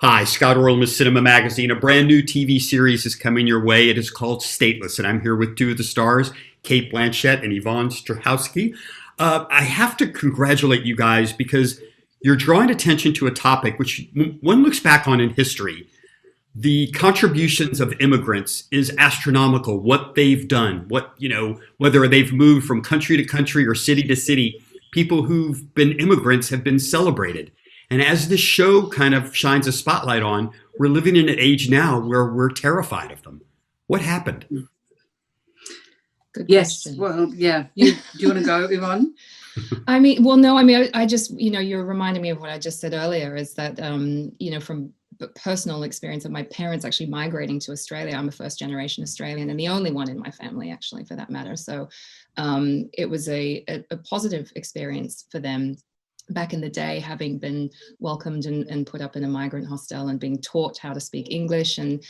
Hi, Scott Orland with CINEMA-Magazine. A brand new TV series is coming your way. It is called Stateless, and I'm here with two of the stars, Cate Blanchett and Yvonne Strahovski. I have to congratulate you guys because you're drawing attention to a topic which one looks back on in history. The contributions of immigrants is astronomical. What they've done, whether they've moved from country to country or city to city, people who've been immigrants have been celebrated. And as this show kind of shines a spotlight on, we're living in an age now where we're terrified of them. What happened? Good yes. question. Well, yeah. Do you want to go, Yvonne? I just, you're reminding me of what I just said earlier, is that, from personal experience of my parents actually migrating to Australia. I'm a first generation Australian and the only one in my family, actually, for that matter. So it was a positive experience for them back in the day, having been welcomed and put up in a migrant hostel and being taught how to speak English and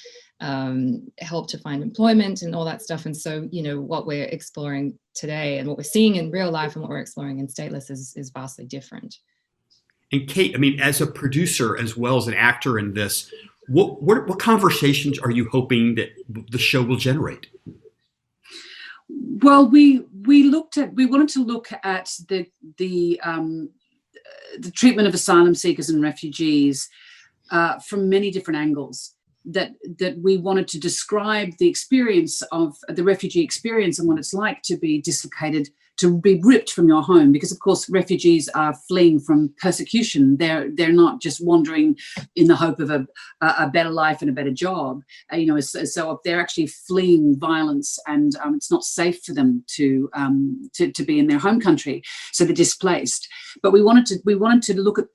help to find employment and all that stuff. And so, what we're exploring today and what we're seeing in real life and what we're exploring in Stateless is vastly different. And Cate, as a producer as well as an actor in this, what conversations are you hoping that the show will generate? Well, we wanted to look at the treatment of asylum seekers and refugees from many different angles. That we wanted to describe the experience of the refugee experience and what it's like to be dislocated, to be ripped from your home, because of course refugees are fleeing from persecution. They're not just wandering in the hope of a better life and a better job. So they're actually fleeing violence, and it's not safe for them to be in their home country. So they're displaced. But we wanted to look at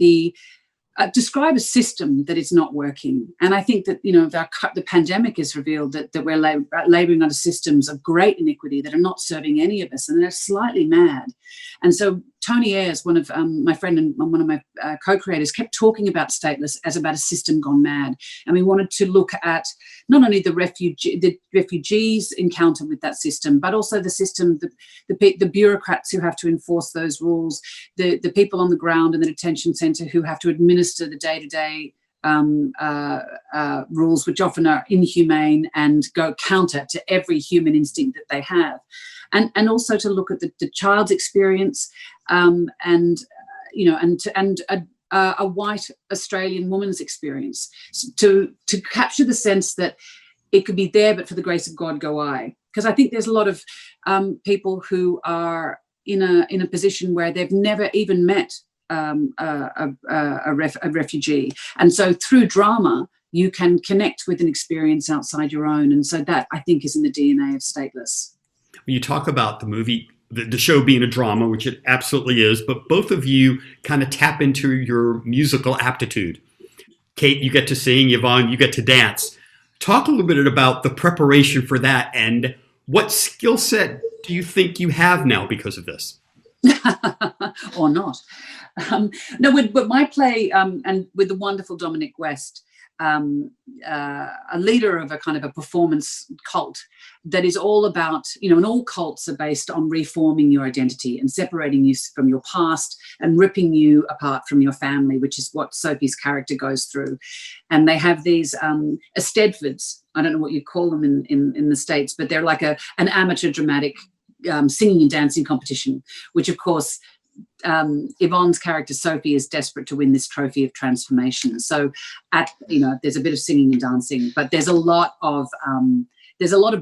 describe a system that is not working. And I think that, the pandemic has revealed that we're labouring under systems of great iniquity that are not serving any of us, and they're slightly mad. And so Tony Ayres, one of my friend and one of my co-creators, kept talking about Stateless as about a system gone mad. And we wanted to look at not only the refugees' encounter with that system, but also the system, the bureaucrats who have to enforce those rules, the people on the ground in the detention centre who have to administer the day-to-day rules, which often are inhumane and go counter to every human instinct that they have. And also to look at the child's experience, and a white Australian woman's experience, to capture the sense that it could be there, but for the grace of God go I. Because I think there's a lot of people who are in a position where they've never even met a refugee, and so through drama you can connect with an experience outside your own. And so that, I think, is in the DNA of Stateless. When you talk about the movie, the show being a drama, which it absolutely is, but both of you kind of tap into your musical aptitude. Cate, you get to sing. Yvonne, you get to dance. Talk a little bit about the preparation for that, and what skill set do you think you have now because of this? Or not. But my play, and with the wonderful Dominic West, a leader of a kind of a performance cult that is all about, and all cults are based on reforming your identity and separating you from your past and ripping you apart from your family, which is what Sophie's character goes through. And they have these Eisteddfods, I don't know what you call them in the States, but they're like an amateur dramatic singing and dancing competition, which of course Yvonne's character Sophie is desperate to win this trophy of transformation. So there's a bit of singing and dancing, but there's a lot of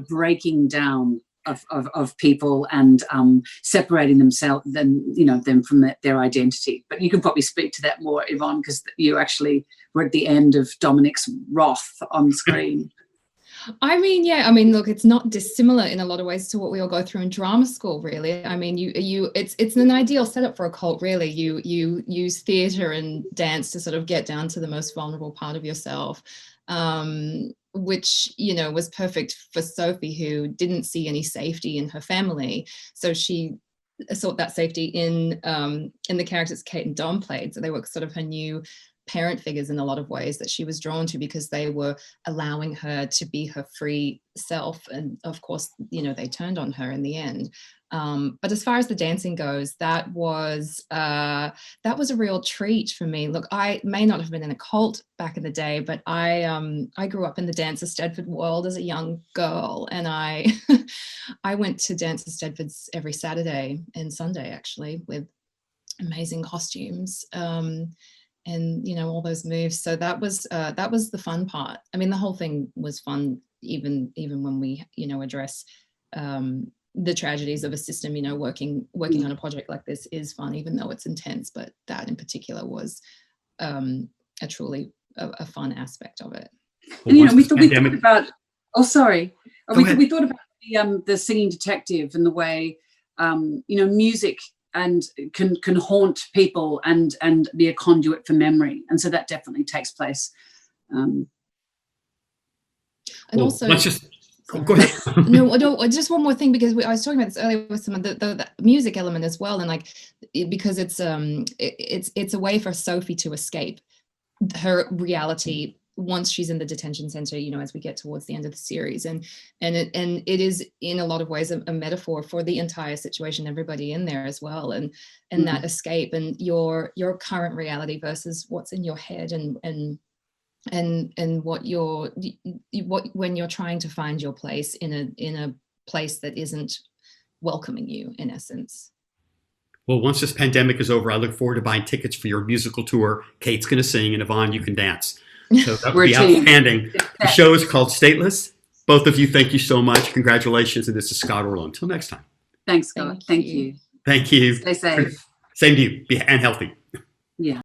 breaking down of people and separating them from their identity. But you can probably speak to that more, Yvonne, because you actually were at the end of Dominic's wrath on screen. Look, it's not dissimilar in a lot of ways to what we all go through in drama school, really. It's an ideal setup for a cult, really. You use theatre and dance to sort of get down to the most vulnerable part of yourself, which, was perfect for Sophie, who didn't see any safety in her family. So she sought that safety in the characters Cate and Don played. So they were sort of her new parent figures in a lot of ways that she was drawn to, because they were allowing her to be her free self. And of course, they turned on her in the end. But as far as the dancing goes, that was a real treat for me. Look, I may not have been in a cult back in the day, but I grew up in the Dance of Stedford world as a young girl, and I I went to Dance of Stedford's every Saturday and Sunday, actually, with amazing costumes. And all those moves. So that was the fun part. I mean, the whole thing was fun, even when we address the tragedies of a system. Working on a project like this is fun, even though it's intense. But that in particular was a truly a fun aspect of it. And we thought about. Oh, sorry. We thought about the singing detective and the way music and can haunt people and be a conduit for memory, and so that definitely takes place. And also, let's just go ahead. No, just one more thing, because I was talking about this earlier with some of the music element as well, and because it's a way for Sophie to escape her reality once she's in the detention center, as we get towards the end of the series, and it is in a lot of ways a metaphor for the entire situation, everybody in there as well, and that escape and your current reality versus what's in your head, and what when you're trying to find your place in a place that isn't welcoming you, in essence. Well, once this pandemic is over, I look forward to buying tickets for your musical tour. Kate's going to sing, and Yvonne, you can dance. So that would be outstanding. The show is called Stateless. Both of you, thank you so much. Congratulations. And this is Scott Orlow. Until next time. Thanks, Scott. Thank you. Thank you. Stay safe. Same to you. And healthy.